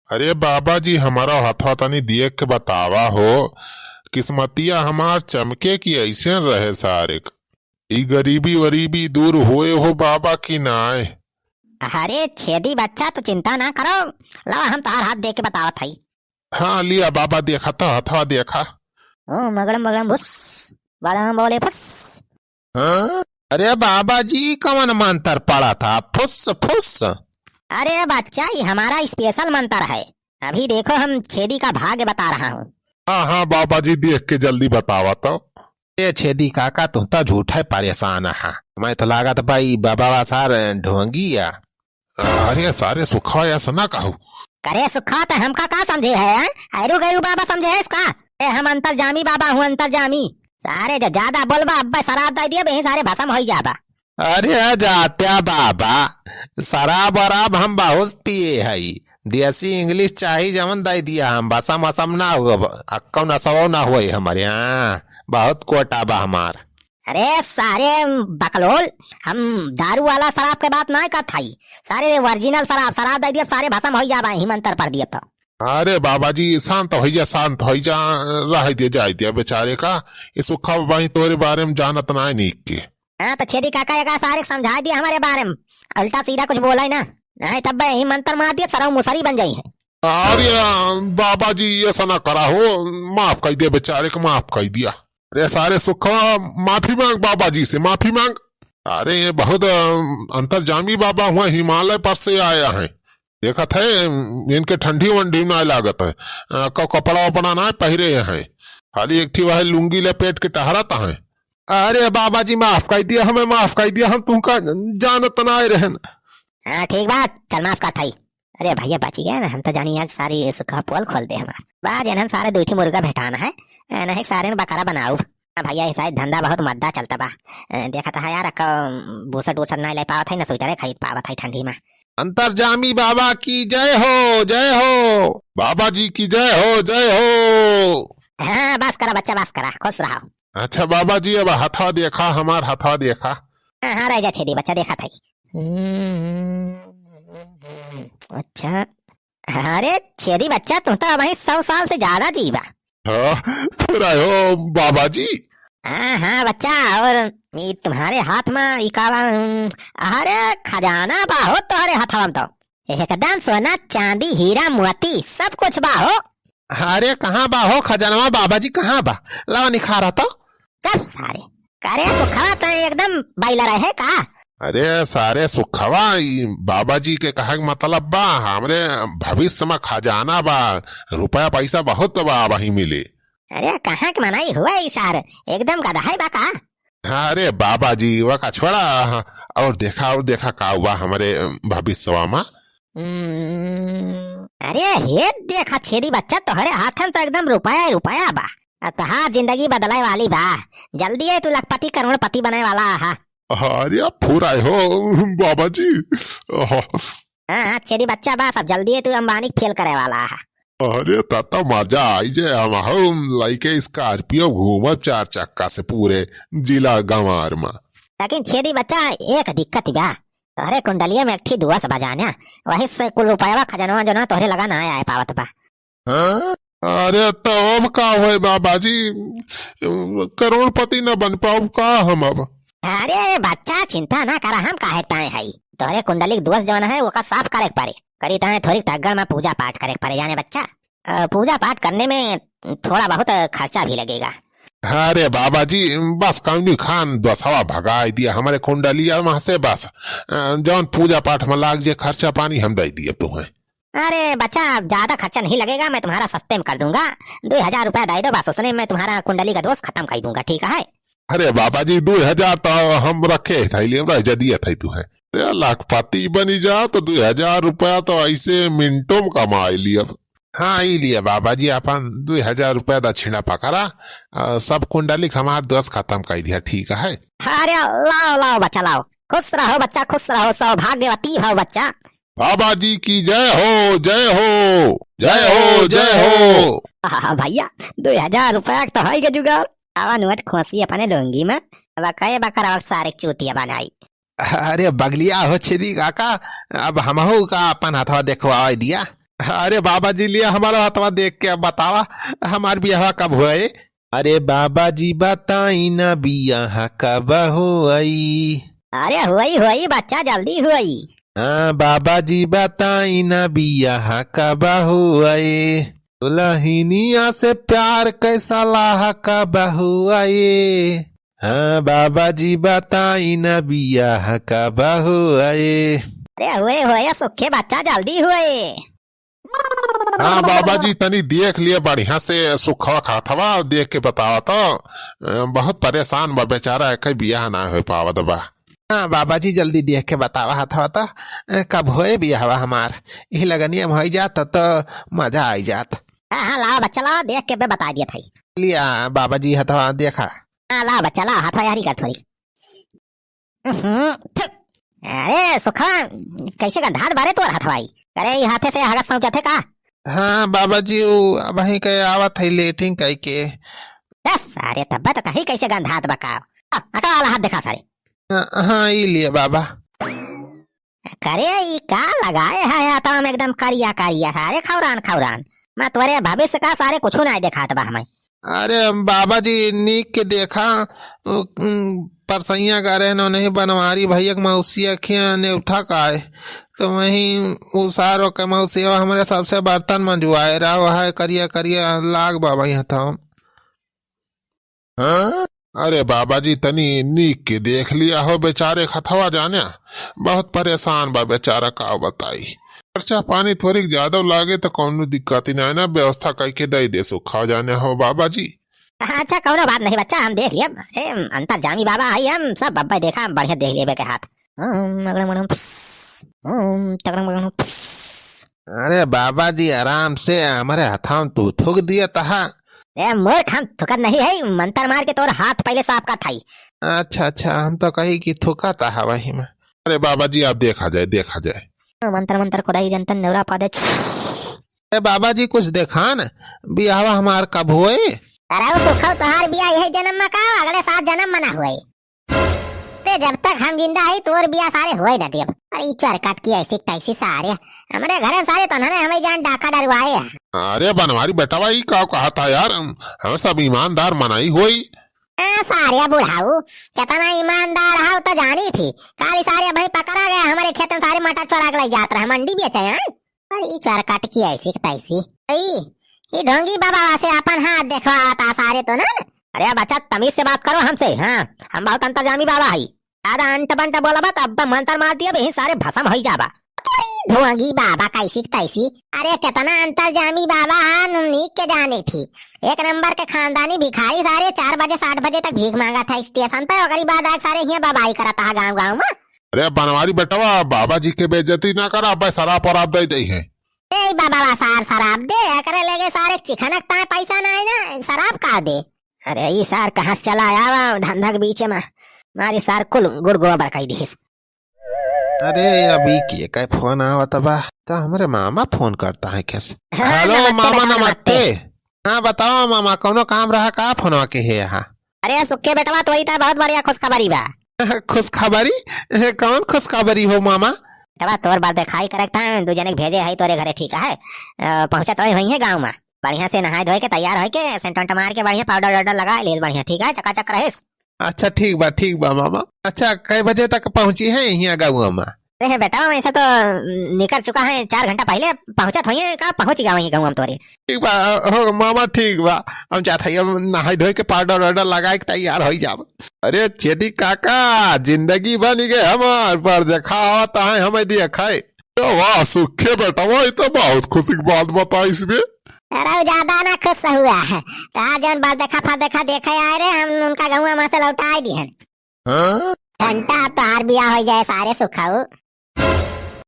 अरे बाबा जी हमारा हथवा तनी देख के बतावा हो। किस्मतिया हमार चमके की ऐसे रहे सारे। ई गरीबी वरीबी दूर हुए हो बाबा की नाय। अरे छेदी बच्चा तो चिंता ना करो। लो हम तार हाथ दे के बतावत हई। हाँ लिया बाबा, देखा तो हथवा देखा। ओ मगड़म मगड़म भुस, बादाम बोले फुस। हाँ? अरे बाबा जी कवन मंत्र पड़ा था, फुस फुस। अरे बच्चा ये हमारा स्पेशल मंत्र है। अभी देखो हम छेदी का भाग्य बता रहा हूँ। हाँ हाँ बाबा जी देख के जल्दी बतावा तो। ये छेदी काका तुम तो झूठा परेशान है। मैं तो लागत भाई बाबा वासार ढोंगी या। अरे सारे सुखा ऐसा ना कहू। करे सुखा तो हमका का समझे है? ऐरू गैरू बाबा समझे है इसका? हम अंतर्जामी बाबा हूँ, अंतर्जामी। सारे जो ज्यादा बोलबा अब्बा शराब दे दिया बे सारे भसम हो जाबा। अरे जात्या बाबा, शराब वराब हम बहुत पिए हई। देसी इंग्लिश चाहिए जमन दे दिया हम, बसम असम ना हुआ, अक्कौ नसवो ना हुई हमारे यहाँ। बहुत कोटा बा हमार। अरे सारे बकलोल, हम दारू वाला शराब के बात ना करत हई। सारे ओरिजिनल शराब दे दिया सारे भसम हो जाबा ही मंत्र पढ़ दिया तो। अरे बाबा जी शांत हो जा, शांत हो जा, रह दे जाए दिया बेचारे का। ये सुखा बाबा तोरे बारे में जानत ना नीक के। हाँ तो छेदी काका का सारे समझा दिया हमारे बारे में। उल्टा सीधा कुछ बोला ही ना, नहीं तब ही मंत्र मार दिया सरव मुसरी बन जाई है। अरे बाबा जी ऐसा ना करा हो, माफ कर दिया बेचारे को, माफ कर दिया। अरे सारे सुखा माफी मांग बाबा जी से, माफी मांग। अरे ये बहुत अंतर्जामी बाबा हुआ, हिमालय पर से आया है। देखा थे इनके ठंडी वंडी ना लागत है। कपड़ा वपड़ा ना पहरे हैं, खाली एक वह लुंगी लपेट के टहराता है। अरे बाबा जी माफ कर दिया, हमें माफ कर दिया, हम तुमका जानत ना रहन। हाँ ठीक बात, चल माफ का थाई। अरे भैया बची गया ना, हम तो जानी आज सारी सुखा पोल खोल दे हमारा। बाद हम सारे दूठी मुर्गा भेटाना है, नहीं सारे बकरा बनाऊ। भैया शायद धंधा बहुत मद्दा चलता बा। देखा था यार बूसट वूसट नहीं ले पावत है, ना स्वेटर खरीद पावत है ठंडी में। अंतर्जामी बाबा की जय हो, जय हो। बाबा जी की जय हो, जय हो। हाँ बस करा बच्चा, बस करा, खुश रहो। अच्छा बाबा जी अब हथवा देखा, हमार हथवा देखा। हाँ हाँ रह जा छेदी बच्चा, देखा था। अच्छा अरे छेदी बच्चा तुम तो वही 100 साल से ज्यादा जीवा। हाँ फिर आयो बाबा जी। हाँ हाँ बच्चा, और ये तुम्हारे हाथ में इकावा, अरे खजाना बाहो तुम्हारे हाथवा में तो एकदम सोना चांदी हीरा मोती सब कुछ बाहो। अरे कहाँ बा हो खजानवा बाबा जी, कहाँ बा? लावा निखारा तो। चल सारे करे सुखवा तो एकदम बैला रहे का। अरे सारे सुखवा बाबा जी के कहा मतलब बा हमरे भविष्य में खजाना बा, रुपया पैसा बहुत बा वही मिले। अरे कहाँ के मनाई हुआ सार, एकदम गधा बा का। अरे बाबा जी वह का छोड़ा, और देखा का हुआ हमारे भविष्य में। अरे हे देखा छेदी बच्चा तोहरे हाथन तो एकदम रुपया रुपया बा। तहार जिंदगी बदलाए वाली बा, जल्दी है तू लखपति करोड़पति बने वाला हा। अरे पूरा हो बाबा जी। हाँ छेदी बच्चा बा, सब जल्दी है तू अंबानी फेल करे वाला है। अरे तब मजा आई जे हम लाइके स्कॉर्पियो घूमब 4 चक्का से पूरे जिला गंवार में। लेकिन छेदी बच्चा एक दिक्कत बा, तोहरे कुंडलिया में एक दुआ से बजाना, वही से कुल रुपया खजानवा जो ना तोहरे लगा ना आए पावत बा। अरे तो का हो बाबा जी, करोड़पति न बन पाऊ का हम अब। अरे बच्चा चिंता ना करा, हम काहे ताए हई। तोहरे कुंडली दोष जो है वो का साफ करे पारे, करी ताए थोड़ी तगड़ में पूजा पाठ करे पारे जाने बच्चा। पूजा पाठ करने में थोड़ा बहुत खर्चा भी लगेगा। अरे बाबा जी बस कौनी खान दसवा भगा दिया हमारे कुंडलिया वहां से, बस जौन पूजा पाठ में लाग जे खर्चा पानी हम दे दिए तुम्हें। अरे बच्चा ज्यादा खर्चा नहीं लगेगा, मैं तुम्हारा सस्ते में कर दूंगा। 2000 रुपया दे दो बस, उसने मैं तुम्हारा कुंडली का दोष खत्म कर दूंगा, ठीक है। अरे बाबा जी 2000 तो हम रखे थे, दिया था तुम्हें। अरे लाखपति बनी जा तो 2000 रुपया तो ऐसे मिनटों में कमा लिया। हाँ लिए बाबा जी अपन 2000 रुपया दक्षिणा पकड़ा, सब कुंडली हमार दोस्त खत्म कर दिया, ठीक है। अरे लाओ लाओ बच्चा लाओ, खुश रहो बच्चा, खुश रहो, सौभाग्यवती हो बच्चा। बाबा जी की जय हो, जय हो, जय हो, जय हो। भैया 2000 रुपया तो है के जुगाड़। आवा नोट खोसी अपने लुंगी में, अब कहे बकर सारे चूतिया बनाई। अरे बगलिया हो छेदी काका, अब हमहू का अपन हाथवा देखवा दिया। अरे बाबा जी लिया हमारा हथवा देख के अब बतावा हमार बियाह कब हुए। अरे बाबा जी बताई ना बियाह कब हुई। अरे हुई बच्चा जल्दी हुई। हाँ बाबा जी बताई ना बियाह कब हुए। दुल्हनिया से प्यार कैसा लाह कब हुए। हाँ बाबा जी बताई ना बियाह कब हुए। अरे हुए सुखे बच्चा जल्दी हुए। हाँ बाबा जी तनी देख लिए बढ़िया से सुखवा खाथवा देख के बतावा तो बहुत परेशान बा बेचारा एक बियाह ना हो पावत बा। हाँ बाबा जी जल्दी देख के बतावा हथवा तो कब होए बियाहवा हमार। यही लगनिया हो जात तो मजा आई जात। हाँ लाओ बच्चा लाओ देख के मैं बता दिया था। लिया बाबा जी हथवा देखा। हाँ लाओ बच्चा लाओ हाथ यारी कर थोड़ी। अरे सुखा कैसे गंधात बारे तो हथवाई अरे ये हाथे से हगस पहुंचे थे का। हाँ बाबा जी वो वही के आवत है लेटिंग कई के। अरे तब तो कहीं कैसे गंधात बकाओ वाला हाथ दिखा सारे। हाँ ये लिए बाबा। करे ये का लगाए है आता में एकदम करिया करिया अरे खौरान मैं तुम्हारे भविष्य का सारे कुछ नहीं दिखात बा हमें। अरे बाबा जी नीक के देखा परसैया का रहे नहीं बनवारी भैया मौसी अखियां नेउथा का है तो वही उसारो के मौसी हमारे सबसे बर्तन मंजवाए रहा वह करिया करिया लाग बाबा यहाँ था। हाँ अरे बाबा जी तनी नीक के देख लिया हो बेचारे खथवा जाने बहुत परेशान बा बेचारा का बताई। खर्चा पानी थोड़ी ज्यादा लागे तो कौन दिक्कत ही नहीं ना व्यवस्था करके दे सुखा जाने हो बाबा जी। अच्छा कौनो बात नहीं बच्चा हम देख लिया अंतर जामी बाबा आई हम सब बब्बा देखा बढ़िया देख लिए के हाथ। अरे बाबा जी आराम से हमारे हाथा में तू थूक दिया तहा। मूर्ख हम थुकर नहीं है मंत्र मार के तोर हाथ पहले साफ का थाई। अच्छा हम तो कही कि थूका तहा वही में। अरे बाबा जी आप देखा जाए मंत्र खुदाई जनतन नौरा पादे। अरे बाबा जी कुछ देखा न बियाह हमार कब हुए। अरे सुखल तोहार बिया यही जन्म में का अगले 7 जन्म मना हुए ते जब तक हम जिंदा है तोर बिया सारे हुए न देव। अरे चर काट की ऐसी तैसी सारे हमारे घर सारे तो ना हमें जान डाका डरवाए। अरे बनवारी बेटावा ही का कहा था यार हम सब ईमानदार मनाई हुई। सारे बुढ़ाऊ कितना ईमानदार हाउ तो जानी थी काली सारे भाई पकड़ा गया हमारे खेत में सारे मटर चोरा के जात रहा मंडी बेचे। अरे चर काट की ऐसी तैसी ये ढोंगी बाबा से अपन हाथ देखवाता सारे तो ना। अरे बच्चा तमीज से बात करो हमसे। हाँ हम बहुत अंतर्जामी बाबा है ज्यादा अंट बंट बोला तब मंत्र मार दिया यही सारे भसम हो जाबा। ढोंगी बाबा कैसी तैसी अरे कितना अंतर्जामी बाबा नीक के जाने थी एक नंबर के खानदानी भिखारी सारे 4 बजे 7 बजे तक भीख मांगा था स्टेशन पे और बाद सारे यहाँ बाबाई करता गाँव में। अरे बनवारी बेटावा बाबा जी के बेइज्जती ना करा शराब और आप दे है। बाबा सार शराब दे करे लगे सारे चिखनकता है पैसा ना है ना शराब का दे। अरे ये सार कहाँ से चला आया धंधा के बीच में मारी सार कुल गुड़ गोबर कही दी। अरे अभी के का फोन आवत बा तो हमारे मामा फोन करता है कैसे। हेलो मामा नमस्ते। हाँ बताओ मामा कोनो काम रहा का फोन के है यहाँ। अरे सुखे बेटवा तो तो बहुत बढ़िया खुशखबरी बा। खुशखबरी कौन खुशखबरी हो मामा। बेटवा तोर बात दिखाई करेक्ट है 2 जने भेजे है तोरे घरे ठीक है पहुंचा तो वही है गाँव में बढ़िया से नहाए धोए के तैयार हो के सेंट मार के बढ़िया पाउडर वाउडर लगा ले बढ़िया ठीक है चकाचक रहे। अच्छा ठीक बा मामा। अच्छा कई बजे तक पहुंची है यहाँ गाँव में। अरे बेटा वैसे तो निकल चुका है 4 घंटा पहले पहुंचा थोड़ी का पहुंच गया वही गाँव में तोरे। ठीक बा हो मामा ठीक बा हम चाहते हैं नहाए धोए के पाउडर वाउडर लगा के तैयार हो जाब। अरे चेदी काका जिंदगी बन गए हमार पर देखा होता है हमें देखा। वाह सुखे बेटावा ये तो बहुत खुशी की बात बताई इसमें। अरे ज्यादा ना खुश हुआ है जन बात देखा आए रे हम उनका गाँव में से लौटा दिए घंटा तार बिया हो जाए सारे सुखाऊ।